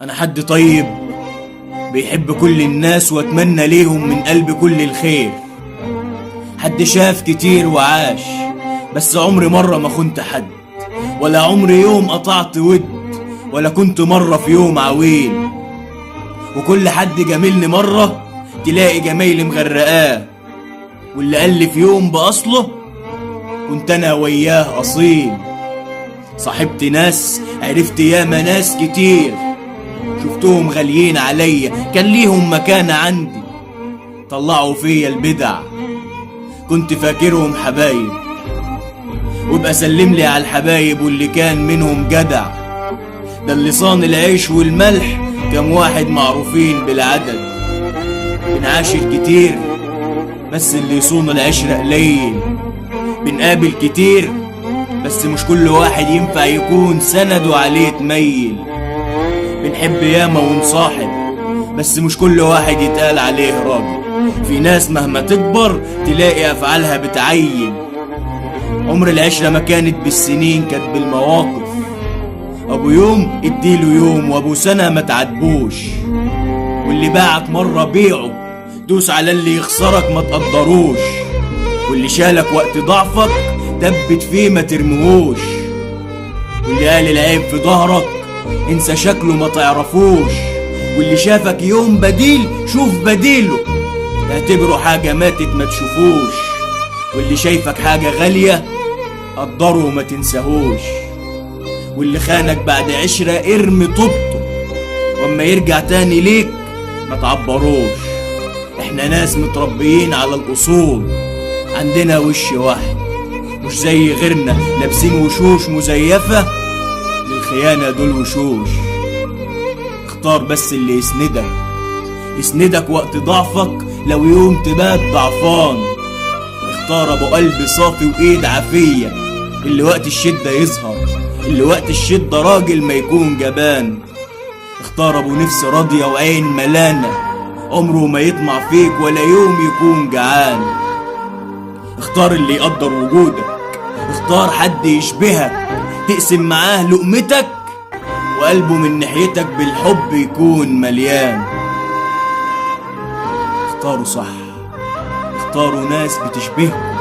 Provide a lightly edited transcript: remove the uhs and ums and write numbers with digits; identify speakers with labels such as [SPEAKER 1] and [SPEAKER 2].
[SPEAKER 1] انا حد طيب بيحب كل الناس واتمنى ليهم من قلب كل الخير. حد شاف كتير وعاش، بس عمري مرة ما خنت حد، ولا عمري يوم قطعت ود، ولا كنت مرة في يوم عويل. وكل حد جاملني مرة تلاقي جمايلي مغرقاه، واللي قال لي في يوم بأصله كنت انا وياه اصيل. صاحبت ناس، عرفت ياما ناس كتير، شفتهم غاليين عليا، كان ليهم مكانة عندي، طلعوا فيا البدع، كنت فاكرهم حبايب، وابقى سلم لي على الحبايب واللي كان منهم جدع. ده اللي صان العيش والملح كم واحد معروفين بالعدد، بنعاشر كتير بس اللي يصون العشرة قليل، بنقابل كتير بس مش كل واحد ينفع يكون سنده عليه تميل، بنحب ياما ونصاحب بس مش كل واحد يتقال عليه راجل. في ناس مهما تكبر تلاقي افعالها بتعين، عمر العشرة ما كانت بالسنين، كانت بالمواقف. ابو يوم اديله يوم، وابو سنة ما تعاتبوش، واللي باعك مرة بيعه، دوس على اللي يخسرك ما تقدروش، واللي شالك وقت ضعفك دبت فيه ما ترمهوش، واللي قال العيب في ظهرك انسى شكله ما تعرفوش، واللي شافك يوم بديل شوف بديله، اعتبره حاجة ماتت ما تشوفوش، واللي شايفك حاجة غالية قدره وما تنساهوش، واللي خانك بعد عشرة ارمي طوبته، واما يرجع تاني ليك ما تعبروش. احنا ناس متربيين على الاصول، عندنا وش واحد مش زي غيرنا، لابسين وشوش مزيفة للخيانة، دول وشوش. اختار بس اللي يسندك وقت ضعفك، لو يوم تبات ضعفان. اختار ابو قلب صافي وايد عافية، اللي وقت الشدة يظهر، اللي وقت الشدة راجل ما يكون جبان. اختار ابو نفس راضية وعين ملانة، عمره ما يطمع فيك ولا يوم يكون جعان. اختار اللي يقدر وجودك، اختار حد يشبهك تقسم معاه لقمتك، وقلبه من ناحيتك بالحب يكون مليان. اختاروا صح، اختاروا ناس بتشبهكم،